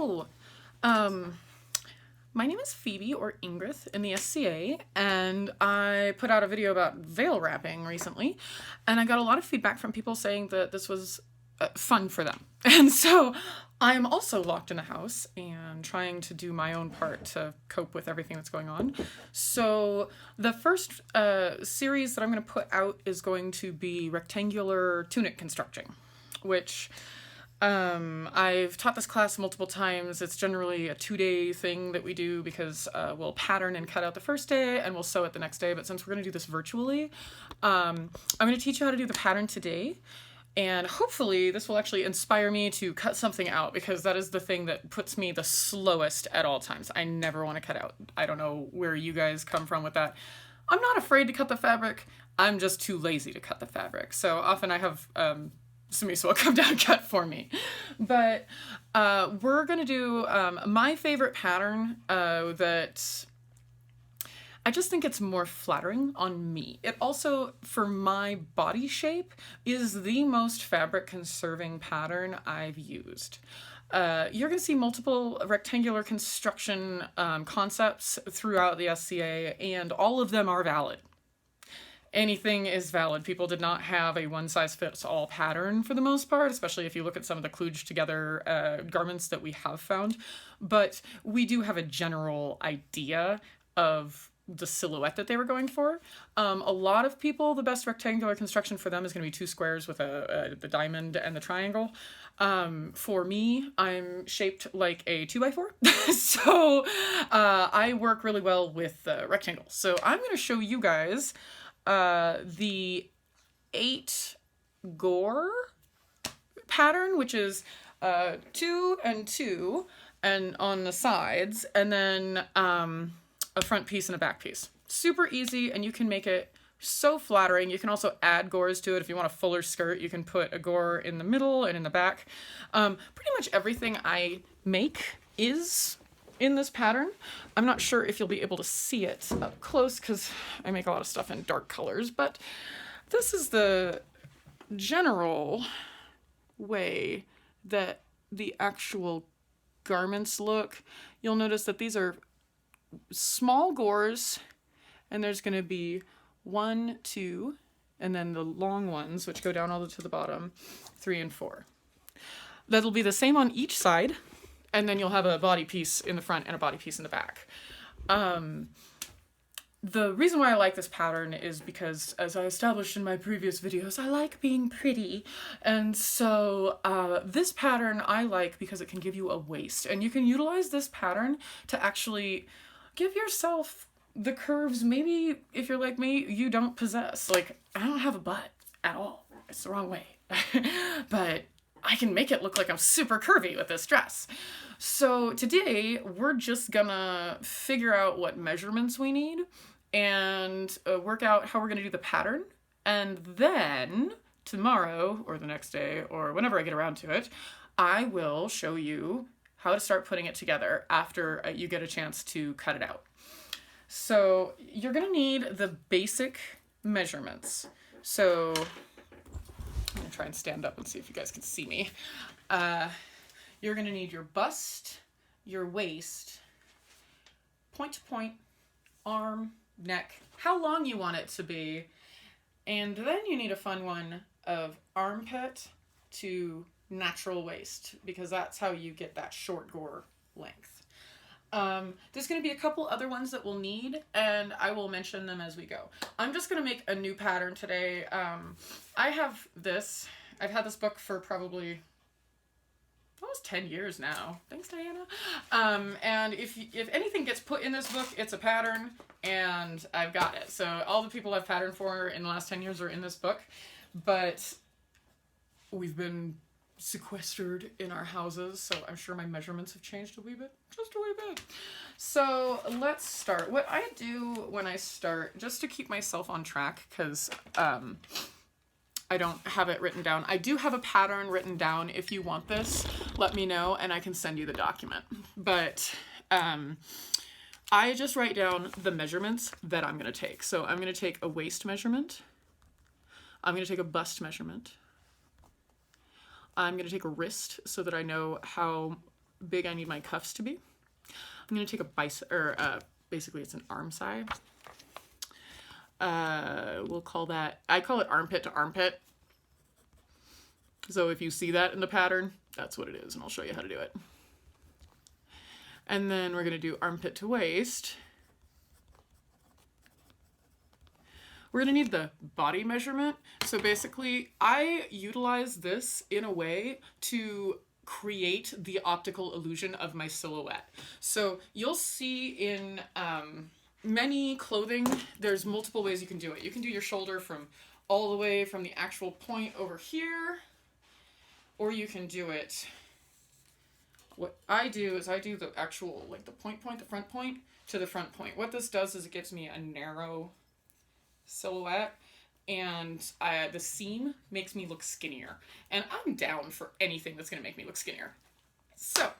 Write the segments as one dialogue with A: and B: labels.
A: Hello. Um, my name is Phoebe or Ingrid in the SCA, and I put out a video about veil wrapping recently, and I got a lot of feedback from people saying that this was fun for them. And so I'm also locked in the house and trying to do my own part to cope with everything that's going on. So the first series that I'm going to put out is going to be rectangular tunic constructing, which I've taught this class multiple times. It's generally a 2-day thing that we do because we'll pattern and cut out the first day and we'll sew it the next day. But since we're going to do this virtually, I'm going to teach you how to do the pattern today. And hopefully this will actually inspire me to cut something out, because that is the thing that puts me the slowest at all times. I never want to cut out. I don't know where you guys come from with that. I'm not afraid to cut the fabric. I'm just too lazy to cut the fabric. So often I have somebody will come down and cut for me. But we're going to do my favorite pattern that I just think it's more flattering on me. It also, for my body shape, is the most fabric conserving pattern I've used. You're going to see multiple rectangular construction concepts throughout the SCA, and all of them are valid. Anything is valid. People did not have a one-size-fits-all pattern for the most part, especially if you look at some of the kludged together garments that we have found. But we do have a general idea of the silhouette that they were going for. A lot of people, the best rectangular construction for them is going to be 2 squares with the diamond and the triangle. For me, I'm shaped like a 2x4, so I work really well with rectangles. So I'm going to show you guys the 8 gore pattern, which is 2 and 2 and on the sides, and then a front piece and a back piece. Super easy, and you can make it so flattering. You can also add gores to it. If you want a fuller skirt, you can put a gore in the middle and in the back. Pretty much everything I make is in this pattern. I'm not sure if you'll be able to see it up close because I make a lot of stuff in dark colors, but this is the general way that the actual garments look. You'll notice that these are small gores, and there's going to be 1, 2, and then the long ones, which go down all the way to the bottom, 3 and 4. That'll be the same on each side, and then you'll have a body piece in the front and a body piece in the back. The reason why I like this pattern is because, as I established in my previous videos, I like being pretty. And so this pattern I like because it can give you a waist. And you can utilize this pattern to actually give yourself the curves maybe, if you're like me, you don't possess. Like, I don't have a butt at all. It's the wrong way. But I can make it look like I'm super curvy with this dress. So today we're just gonna figure out what measurements we need and work out how we're gonna do the pattern. And then tomorrow or the next day or whenever I get around to it, I will show you how to start putting it together after you get a chance to cut it out. So you're gonna need the basic measurements. So I'm gonna try and stand up and see if you guys can see me. You're gonna need your bust, your waist, point to point, arm, neck, how long you want it to be, and then you need a fun one of armpit to natural waist, because that's how you get that short gore length. There's going to be a couple other ones that we'll need, and I will mention them as we go. I'm just going to make a new pattern today. I have this. I've had this book for probably almost 10 years now. Thanks, Diana. And if anything gets put in this book, it's a pattern, and I've got it. So all the people I've patterned for in the last 10 years are in this book, but we've been sequestered in our houses, so I'm sure my measurements have changed a wee bit, just a wee bit. So let's start. What I do when I start, just to keep myself on track, because I don't have it written down. I do have a pattern written down. If you want this, let me know and I can send you the document. But I just write down the measurements that I'm going to take. So I'm going to take a waist measurement. I'm going to take a bust measurement. I'm going to take a wrist so that I know how big I need my cuffs to be. I'm going to take a bicep, or basically it's an arm side. We'll call that, I call it armpit to armpit. So if you see that in the pattern, that's what it is, and I'll show you how to do it. And then we're going to do armpit to waist. We're going to need the body measurement. So basically, I utilize this in a way to create the optical illusion of my silhouette. So you'll see in many clothing, there's multiple ways you can do it. You can do your shoulder from all the way from the actual point over here, or you can do it, what I do is I do the actual, like the the front point to the front point. What this does is it gives me a narrow silhouette, and the seam makes me look skinnier. And I'm down for anything that's gonna make me look skinnier. So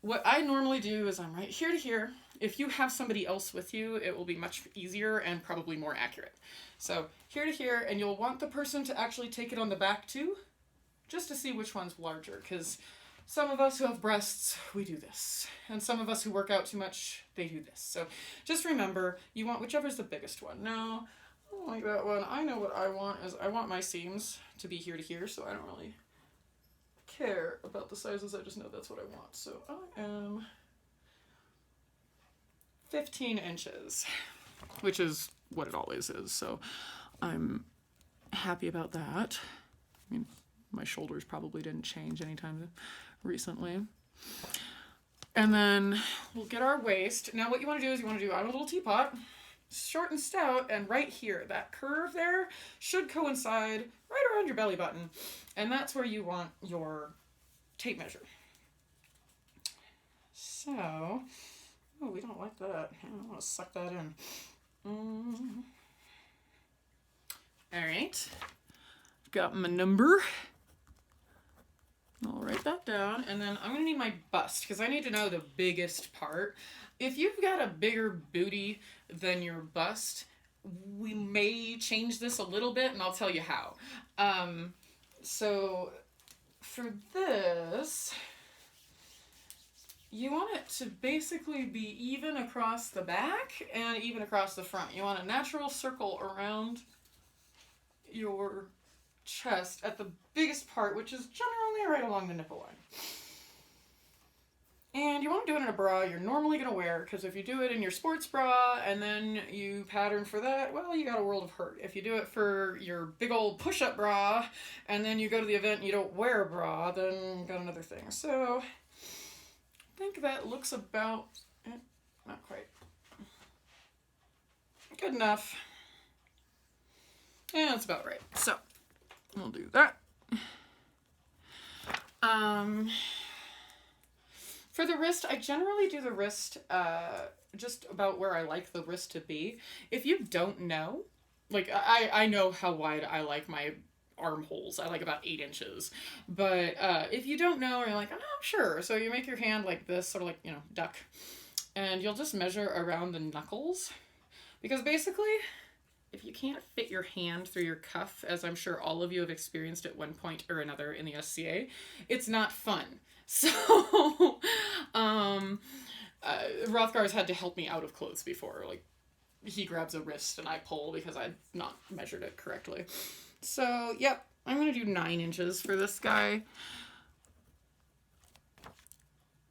A: what I normally do is I'm right here to here. If you have somebody else with you, it will be much easier and probably more accurate. So here to here, and you'll want the person to actually take it on the back too, just to see which one's larger, because some of us who have breasts, we do this. And some of us who work out too much, they do this. So just remember, you want whichever's the biggest one. No, I don't like that one. I know what I want is I want my seams to be here to here, so I don't really care about the sizes. I just know that's what I want. So I am 15 inches, which is what it always is. So I'm happy about that. I mean, my shoulders probably didn't change anytime recently. And then we'll get our waist. Now what you want to do is you want to do on a little teapot, short and stout, and right here, that curve there should coincide right around your belly button. And that's where you want your tape measure. So, oh, we don't like that. I want to suck that in. All right, I've got my number. I'll write that down, and then I'm gonna need my bust because I need to know the biggest part. If you've got a bigger booty than your bust, we may change this a little bit, and I'll tell you how. So for this, you want it to basically be even across the back and even across the front. You want a natural circle around your chest at the biggest part, which is generally right along the nipple line. And you want to do it in a bra you're normally going to wear, because if you do it in your sports bra and then you pattern for that, well, you got a world of hurt. If you do it for your big old push-up bra and then you go to the event and you don't wear a bra, then you got another thing. So I think that looks about, not quite, good enough. Yeah, that's about right. So we'll do that. For the wrist, I generally do the wrist just about where I like the wrist to be. If you don't know, like I know how wide I like my armholes. I like about 8 inches. But if you don't know, or you're like, I'm not sure. So you make your hand like this, sort of like, duck. And you'll just measure around the knuckles. Because basically, if you can't fit your hand through your cuff, as I'm sure all of you have experienced at one point or another in the SCA, it's not fun. So, Rothgar's had to help me out of clothes before. Like, he grabs a wrist and I pull because I've not measured it correctly. So, yep, I'm going to do 9 inches for this guy.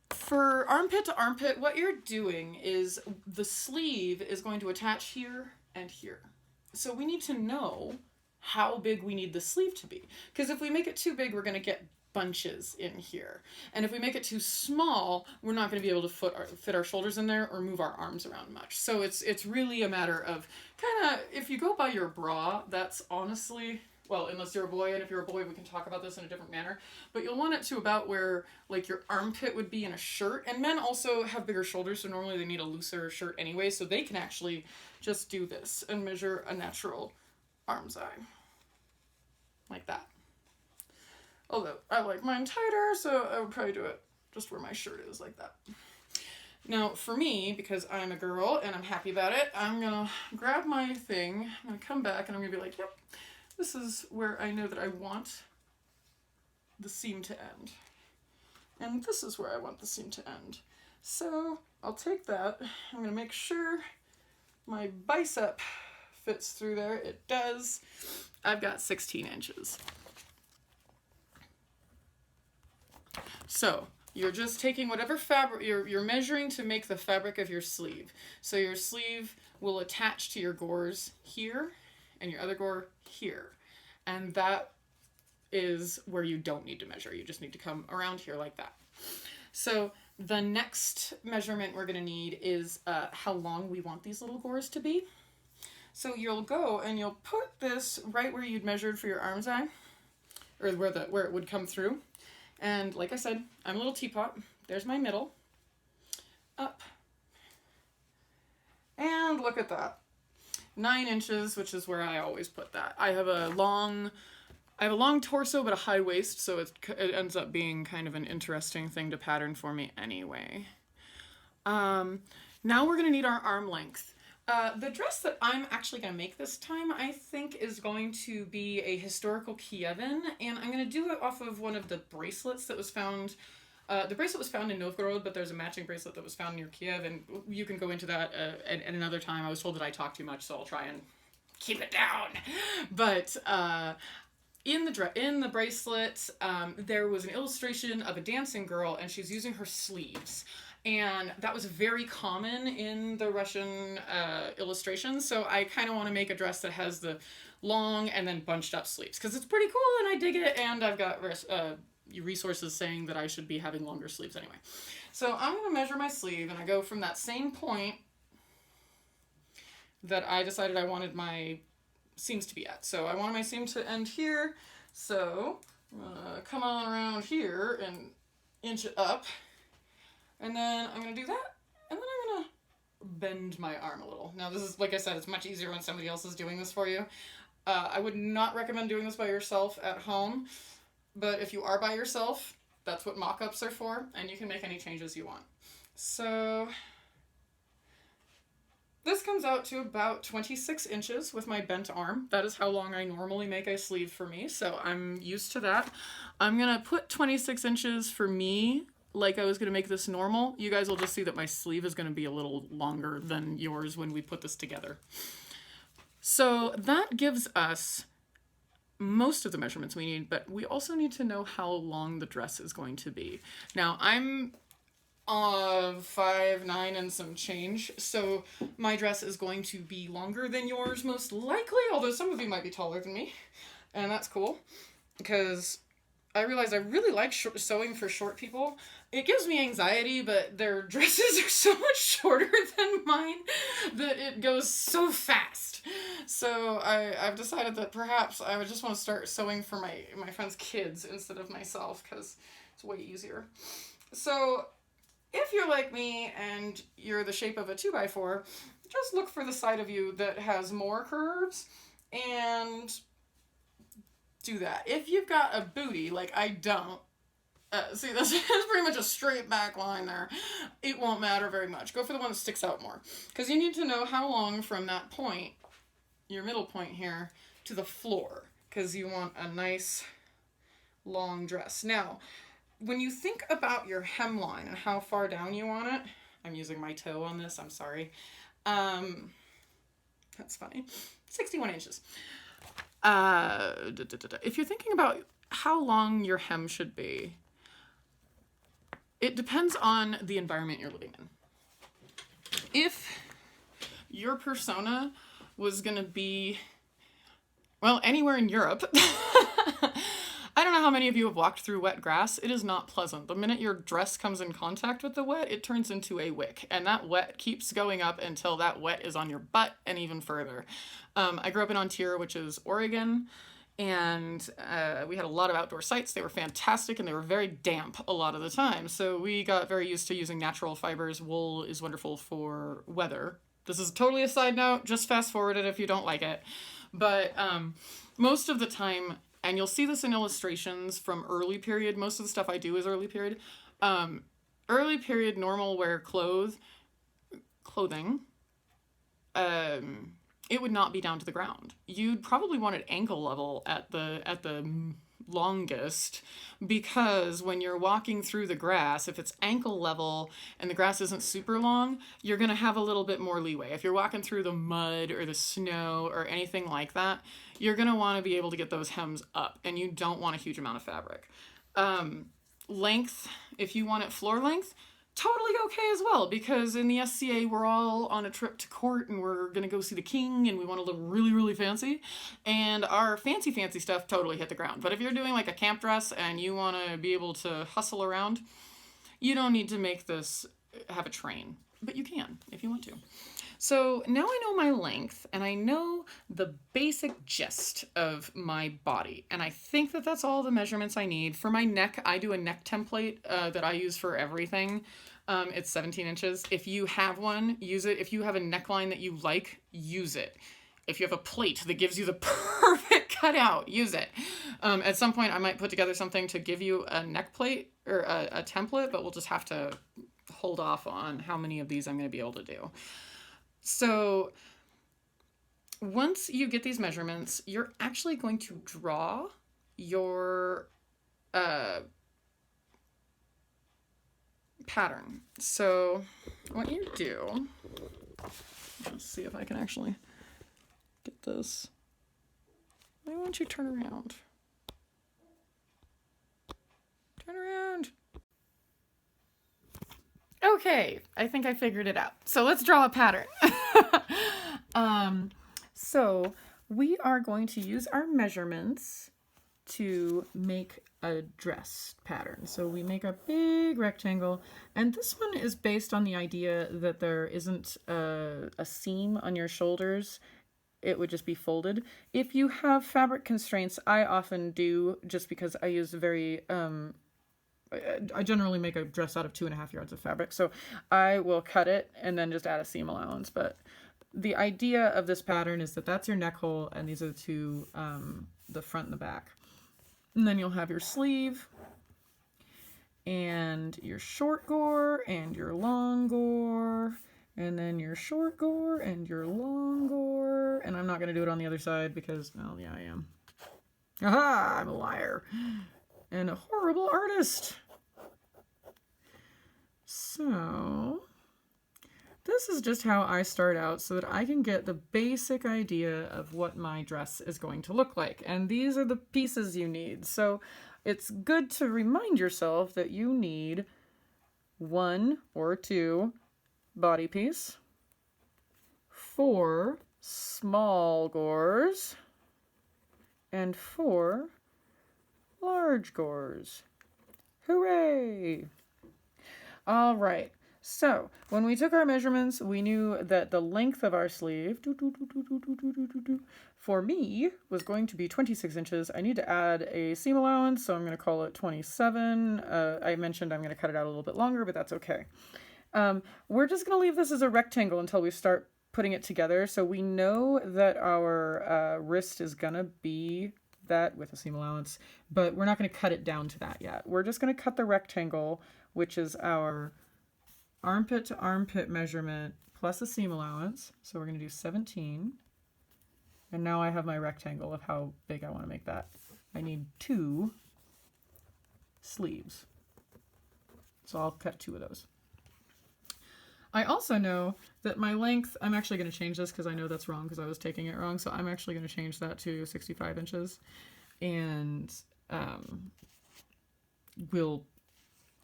A: For armpit to armpit, what you're doing is the sleeve is going to attach here and here. So we need to know how big we need the sleeve to be. Because if we make it too big, we're going to get bunches in here. And if we make it too small, we're not going to be able to fit our shoulders in there or move our arms around much. So it's really a matter of kind of, if you go by your bra, that's honestly, well, unless you're a boy, and if you're a boy, we can talk about this in a different manner, but you'll want it to about where like your armpit would be in a shirt. And men also have bigger shoulders, so normally they need a looser shirt anyway, so they can actually just do this and measure a natural arm size. Like that. Although I like mine tighter, so I would probably do it just where my shirt is, like that. Now, for me, because I'm a girl and I'm happy about it, I'm gonna grab my thing, I'm gonna come back, and I'm gonna be like, yep, this is where I know that I want the seam to end. And this is where I want the seam to end. So I'll take that. I'm going to make sure my bicep fits through there. It does. I've got 16 inches. So you're just taking whatever fabric, you're measuring to make the fabric of your sleeve. So your sleeve will attach to your gores here and your other gore here. And that is where you don't need to measure. You just need to come around here like that. So the next measurement we're going to need is how long we want these little gores to be. So you'll go and you'll put this right where you'd measured for your arm's eye, or where it would come through. And like I said, I'm a little teapot. There's my middle. Up. And look at that. 9 inches, which is where I always put that. I have a long torso, but a high waist, so it ends up being kind of an interesting thing to pattern for me anyway. Now we're going to need our arm length. The dress that I'm actually going to make this time, I think, is going to be a historical Kievan, and I'm going to do it off of one of the bracelets that was found. The bracelet was found in Novgorod, but there's a matching bracelet that was found near Kiev, and you can go into that at another time. I was told that I talk too much, so I'll try and keep it down. But in the bracelet, there was an illustration of a dancing girl, and she's using her sleeves. And that was very common in the Russian illustrations. So I kind of want to make a dress that has the long and then bunched up sleeves, because it's pretty cool and I dig it. And I've got resources saying that I should be having longer sleeves anyway. So I'm going to measure my sleeve, and I go from that same point that I decided I wanted my seams to be at. So I wanted my seam to end here. So I'm going to come on around here and inch it up. And then I'm going to do that, and then I'm going to bend my arm a little. Now this is, like I said, it's much easier when somebody else is doing this for you. I would not recommend doing this by yourself at home, but if you are by yourself, that's what mock-ups are for, and you can make any changes you want. So this comes out to about 26 inches with my bent arm. That is how long I normally make a sleeve for me, so I'm used to that. I'm going to put 26 inches for me, like I was going to make this normal. You guys will just see that my sleeve is going to be a little longer than yours when we put this together. So that gives us most of the measurements we need, but we also need to know how long the dress is going to be. Now I'm 5'9" and some change, so my dress is going to be longer than yours most likely, although some of you might be taller than me, and that's cool, because I realize I really like sewing for short people. It gives me anxiety, but their dresses are so much shorter than mine that it goes so fast. So I've decided that perhaps I would just want to start sewing for my friends' kids instead of myself, because it's way easier. So if you're like me and you're the shape of a 2x4, just look for the side of you that has more curves and do that. If you've got a booty like I don't, see, this is pretty much a straight back line there, it won't matter very much. Go for the one that sticks out more, because you need to know how long from that point, your middle point here, to the floor, because you want a nice long dress. Now when you think about your hemline and how far down you want it, I'm using my toe on this, I'm sorry, that's funny, 61 inches. If you're thinking about how long your hem should be, it depends on the environment you're living in. If your persona was going to be, well, anywhere in Europe, I don't know how many of you have walked through wet grass. It is not pleasant. The minute your dress comes in contact with the wet, it turns into a wick, and that wet keeps going up until that wet is on your butt and even further. I grew up in Ontario, which is Oregon, and we had a lot of outdoor sites. They were fantastic, and they were very damp a lot of the time. So we got very used to using natural fibers. Wool is wonderful for weather. This is totally a side note. Just fast forward it if you don't like it. But most of the time, and you'll see this in illustrations from early period. Most of the stuff I do is early period. Early period normal wear clothing, it would not be down to the ground. You'd probably want it ankle level at the longest, because when you're walking through the grass, if it's ankle level and the grass isn't super long, you're going to have a little bit more leeway. If you're walking through the mud or the snow or anything like that, you're going to want to be able to get those hems up, and you don't want a huge amount of fabric. Length, if you want it floor length, totally okay as well, because in the SCA we're all on a trip to court and we're gonna go see the king and we want to look really, really fancy, and our fancy stuff totally hit the ground. But if you're doing like a camp dress and you want to be able to hustle around, you don't need to make this have a train, but you can if you want to. So now I know my length and I know the basic gist of my body. And I think that that's all the measurements I need. For my neck, I do a neck template that I use for everything. It's 17 inches. If you have one, use it. If you have a neckline that you like, use it. If you have a plate that gives you the perfect cutout, use it. At some point, I might put together something to give you a neck plate or a template, but we'll just have to hold off on how many of these I'm going to be able to do. So once you get these measurements, you're actually going to draw your pattern. So what you do, let's see if I can actually get this. Why won't you turn around? Turn around. Okay, I think I figured it out. So let's draw a pattern. So we are going to use our measurements to make a dress pattern. So we make a big rectangle, and this one is based on the idea that there isn't a seam on your shoulders. It would just be folded. If you have fabric constraints, I often do, just because I use very I generally make a dress out of 2.5 yards of fabric, so I will cut it and then just add a seam allowance. But the idea of this pattern is that that's your neck hole, and these are the two, the front and the back. And then you'll have your sleeve, and your short gore, and your long gore, and then your short gore, and your long gore. And I'm not going to do it on the other side because, well, yeah, I am. Aha! I'm a liar. And a horrible artist. So this is just how I start out so that I can get the basic idea of what my dress is going to look like. And these are the pieces you need. So it's good to remind yourself that you need 1 or 2 body piece, 4 small gores, and 4 large gores. Hooray! All right. So when we took our measurements, we knew that the length of our sleeve for me was going to be 26 inches. I need to add a seam allowance, so I'm going to call it 27. I mentioned I'm going to cut it out a little bit longer, but that's okay. We're just going to leave this as a rectangle until we start putting it together. So we know that our wrist is going to be that with a seam allowance, but we're not going to cut it down to that yet. We're just going to cut the rectangle, which is our armpit to armpit measurement plus a seam allowance. So we're going to do 17. And now I have my rectangle of how big I want to make that. I need 2 sleeves. So I'll cut 2 of those. I also know that my length, I'm actually going to change this because I know that's wrong because I was taking it wrong. So I'm actually going to change that to 65 inches. And we'll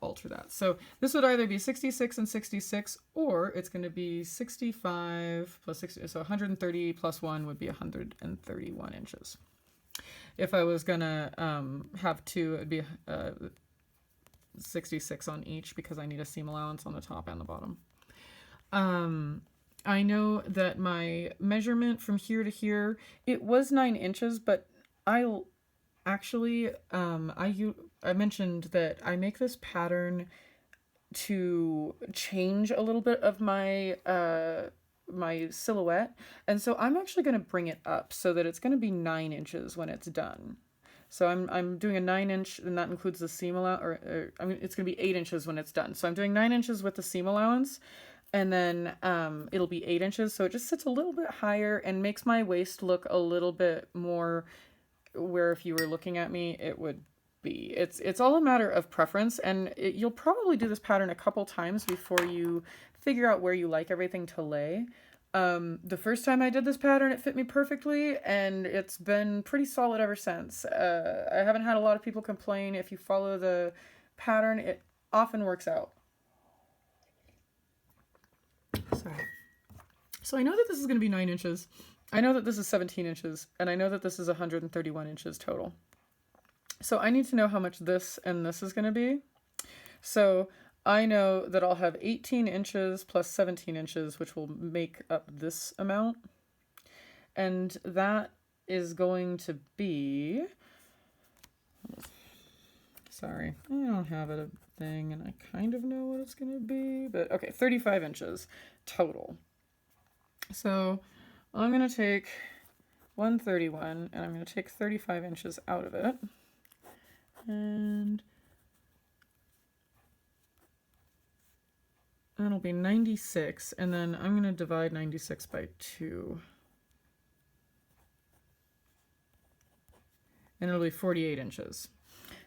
A: alter that. So this would either be 66 and 66, or it's going to be 65 plus 60. So 130 plus 1 would be 131 inches. If I was going to have 2, it would be 66 on each because I need a seam allowance on the top and the bottom. I know that my measurement from here to here, it was 9 inches, but I actually, I mentioned that I make this pattern to change a little bit of my, my silhouette. And so I'm actually going to bring it up so that it's going to be 9 inches when it's done. So I'm doing a 9 inch, and that includes the seam allowance, or I mean, it's going to be 8 inches when it's done. So I'm doing 9 inches with the seam allowance, and then it'll be 8 inches. So it just sits a little bit higher and makes my waist look a little bit more where if you were looking at me, it would be. It's all a matter of preference, and you'll probably do this pattern a couple times before you figure out where you like everything to lay. The first time I did this pattern, it fit me perfectly, and it's been pretty solid ever since. I haven't had a lot of people complain. If you follow the pattern, it often works out. Sorry. So I know that this is going to be 9 inches. I know that this is 17 inches, and I know that this is 131 inches total. So I need to know how much this and this is going to be. So I know that I'll have 18 inches plus 17 inches, which will make up this amount. And that is going to be... Sorry, I don't have a thing, and I kind of know what it's going to be. But okay, 35 inches total. So I'm going to take 131, and I'm going to take 35 inches out of it. And that'll be 96, and then I'm going to divide 96 by 2. And it'll be 48 inches.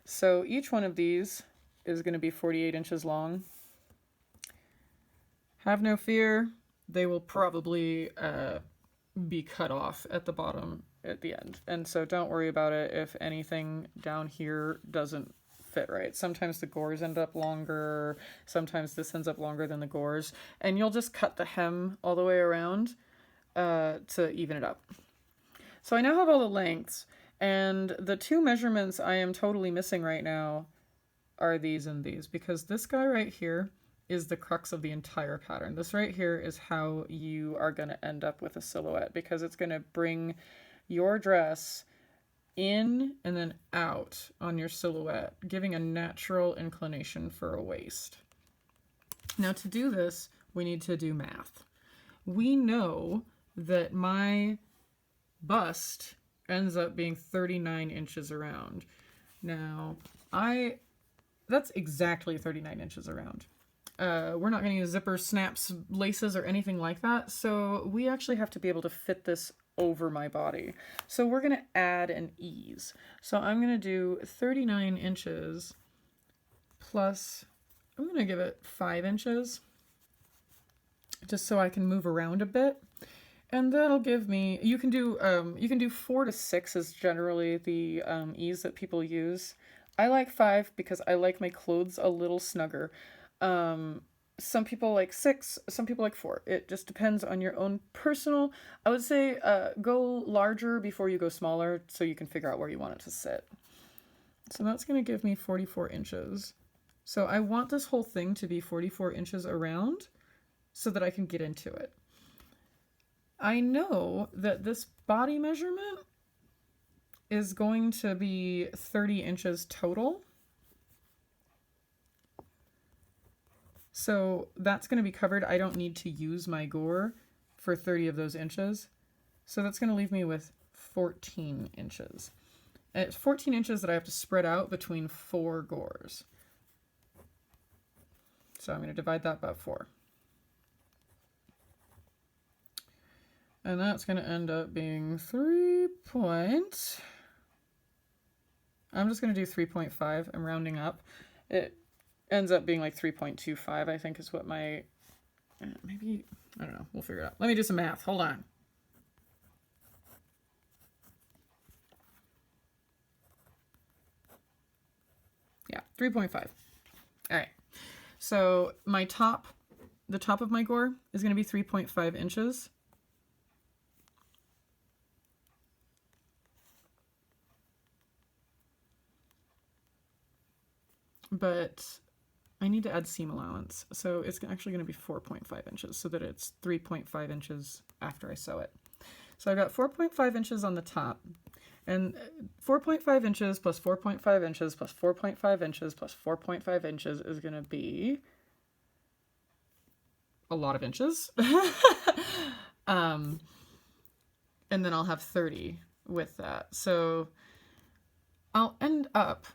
A: So each one of these is going to be 48 inches long. Have no fear, they will probably be cut off at the bottom at the end. And so don't worry about it if anything down here doesn't fit right. Sometimes the gores end up longer, sometimes this ends up longer than the gores, and you'll just cut the hem all the way around to even it up. So I now have all the lengths, and the 2 measurements I am totally missing right now are these and these, because this guy right here is the crux of the entire pattern. This right here is how you are going to end up with a silhouette, because it's going to bring your dress in and then out on your silhouette, giving a natural inclination for a waist. Now to do this, we need to do math. We know that my bust ends up being 39 inches around. Now, that's exactly 39 inches around. We're not going to use zippers, snaps, laces, or anything like that, so we actually have to be able to fit this over my body. So we're going to add an ease. So I'm going to do 39 inches plus, I'm going to give it 5 inches, just so I can move around a bit. And that'll give me, you can do 4 to 6 is generally the ease that people use. I like 5 because I like my clothes a little snugger. Some people like 6, some people like 4. It just depends on your own personal. I would say go larger before you go smaller so you can figure out where you want it to sit. So that's going to give me 44 inches. So I want this whole thing to be 44 inches around so that I can get into it. I know that this body measurement is going to be 30 inches total. So that's going to be covered. I don't need to use my gore for 30 of those inches. So that's going to leave me with 14 inches. And it's 14 inches that I have to spread out between 4 gores. So I'm going to divide that by 4. And that's going to end up being 3 point... I'm just going to do 3.5. I'm rounding up. It ends up being like 3.25, I think is what my... Maybe... I don't know. We'll figure it out. Let me do some math. Hold on. Yeah, 3.5. All right. So my top, the top of my gore is going to be 3.5 inches. But I need to add seam allowance. So it's actually going to be 4.5 inches so that it's 3.5 inches after I sew it. So I've got 4.5 inches on the top, and 4.5 inches plus 4.5 inches plus 4.5 inches plus 4.5 inches is going to be a lot of inches. And then I'll have 30 with that. So I'll end up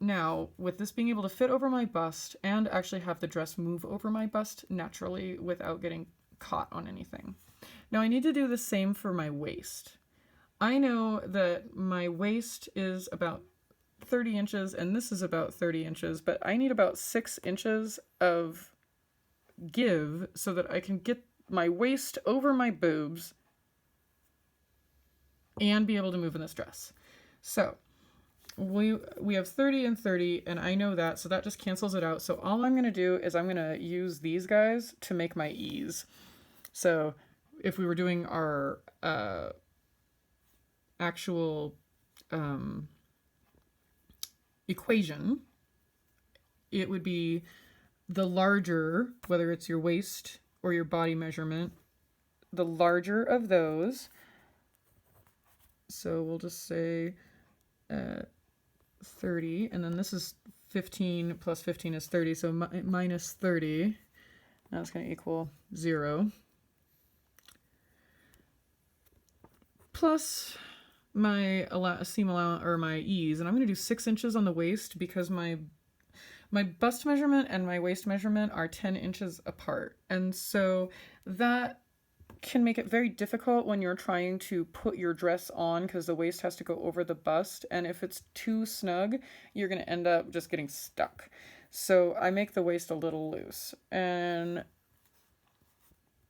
A: now with this being able to fit over my bust and actually have the dress move over my bust naturally without getting caught on anything. Now I need to do the same for my waist. I know that my waist is about 30 inches and this is about 30 inches, but I need about 6 inches of give so that I can get my waist over my boobs and be able to move in this dress. So we have 30 and 30, and I know that, so that just cancels it out. So all I'm going to do is I'm going to use these guys to make my ease. So if we were doing our actual equation, it would be the larger, whether it's your waist or your body measurement, the larger of those. So we'll just say 30, and then this is 15 plus 15 is 30, so minus 30. That's going to equal 0. Plus my seam allowance, or my ease, and I'm going to do 6 inches on the waist because my bust measurement and my waist measurement are 10 inches apart. And so that can make it very difficult when you're trying to put your dress on because the waist has to go over the bust. And if it's too snug, you're going to end up just getting stuck. So I make the waist a little loose. And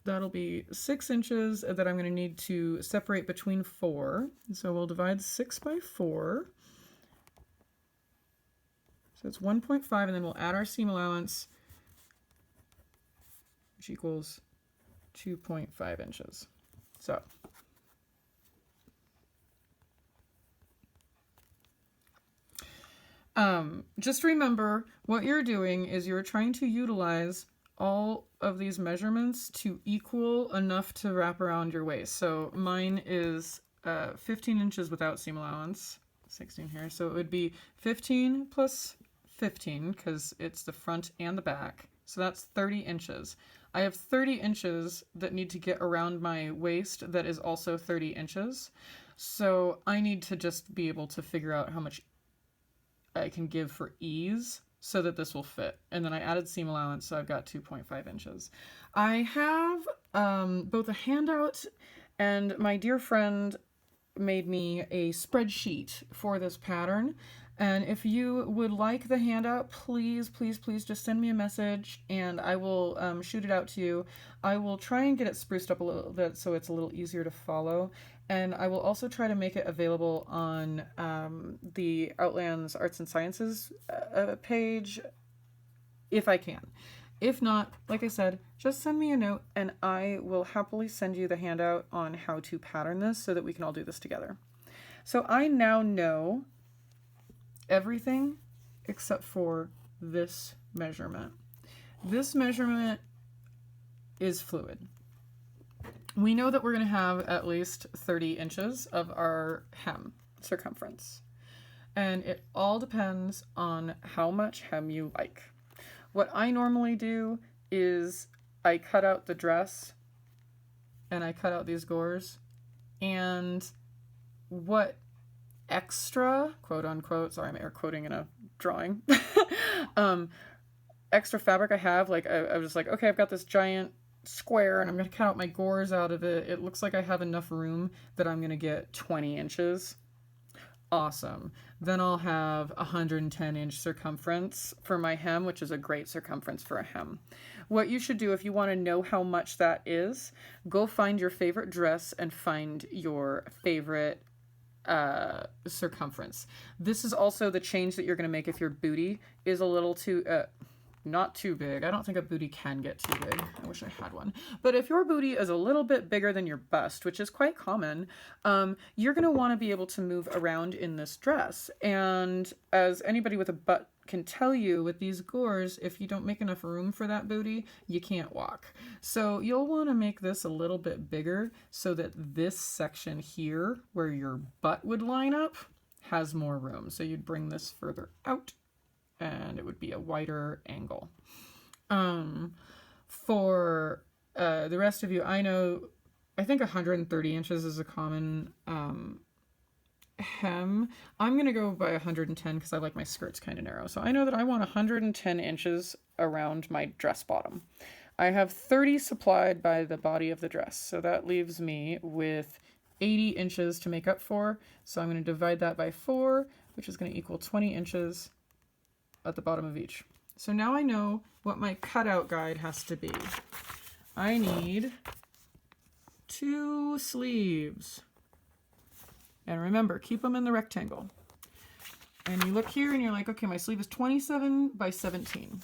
A: that'll be 6 inches that I'm going to need to separate between 4. So we'll divide 6 by 4. So it's 1.5, and then we'll add our seam allowance, which equals 2.5 inches. So just remember what you're doing is you're trying to utilize all of these measurements to equal enough to wrap around your waist. So mine is 15 inches without seam allowance, 16 here. So it would be 15 plus 15 because it's the front and the back. So that's 30 inches. I have 30 inches that need to get around my waist that is also 30 inches. So I need to just be able to figure out how much I can give for ease so that this will fit. And then I added seam allowance, so I've got 2.5 inches. I have both a handout and my dear friend made me a spreadsheet for this pattern. And if you would like the handout, please, please, please just send me a message and I will shoot it out to you. I will try and get it spruced up a little bit so it's a little easier to follow. And I will also try to make it available on the Outlands Arts and Sciences page if I can. If not, like I said, just send me a note and I will happily send you the handout on how to pattern this so that we can all do this together. So I now know everything except for this measurement. This measurement is fluid. We know that we're going to have at least 30 inches of our hem circumference. And it all depends on how much hem you like. What I normally do is I cut out the dress and I cut out these gores, and what extra, quote unquote, sorry, I'm air quoting in a drawing, extra fabric I have, like I was just like, okay, I've got this giant square and I'm going to cut out my gores out of it. It looks like I have enough room that I'm going to get 20 inches. Awesome. Then I'll have 110 inch circumference for my hem, which is a great circumference for a hem. What you should do if you want to know how much that is, go find your favorite dress and find your favorite circumference. This is also the change that you're going to make if your booty is a little too not too big. I don't think a booty can get too big. I wish I had one. But if your booty is a little bit bigger than your bust, which is quite common, you're going to want to be able to move around in this dress. And as anybody with a butt can tell you, with these gores, if you don't make enough room for that booty, you can't walk. So you'll want to make this a little bit bigger so that this section here, where your butt would line up, has more room. So you'd bring this further out and it would be a wider angle. For the rest of you, I think 130 inches is a common hem. I'm going to go by 110 because I like my skirts kind of narrow. So I know that I want 110 inches around my dress bottom. I have 30 supplied by the body of the dress. So that leaves me with 80 inches to make up for. So I'm going to divide that by 4, which is going to equal 20 inches at the bottom of each. So now I know what my cutout guide has to be. I need 2 sleeves. And remember, keep them in the rectangle. And you look here and you're like, okay, my sleeve is 27 by 17.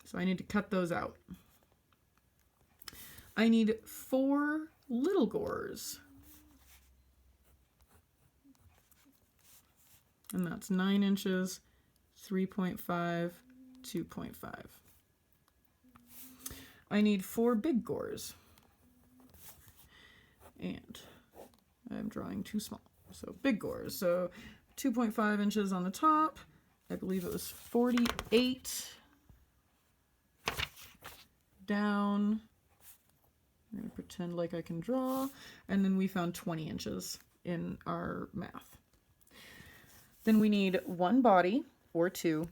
A: So I need to cut those out. I need 4 little gores. And that's 9 inches, 3.5, 2.5. I need 4 big gores. And I'm drawing too small. So big gores. So 2.5 inches on the top. I believe it was 48 down. I'm going to pretend like I can draw. And then we found 20 inches in our math. Then we need 1 body or 2.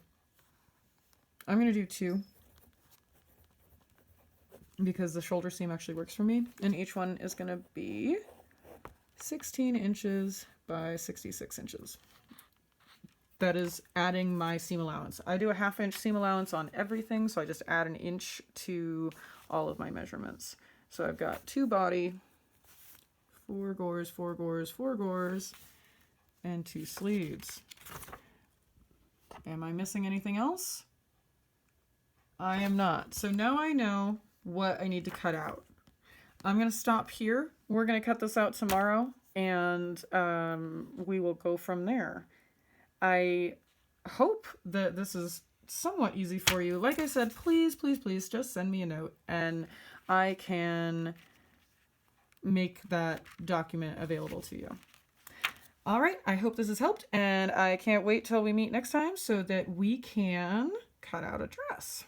A: I'm going to do 2 because the shoulder seam actually works for me. And each one is going to be 16 inches by 66 inches. That is adding my seam allowance. I do a 1/2 inch seam allowance on everything, so I just add 1 inch to all of my measurements. So I've got 2 body, 4 gores, 4 gores, 4 gores, and 2 sleeves. Am I missing anything else? I am not. So now I know what I need to cut out. I'm going to stop here. We're going to cut this out tomorrow, and we will go from there. I hope that this is somewhat easy for you. Like I said, please, please, please just send me a note, and I can make that document available to you. All right, I hope this has helped, and I can't wait till we meet next time so that we can cut out a dress.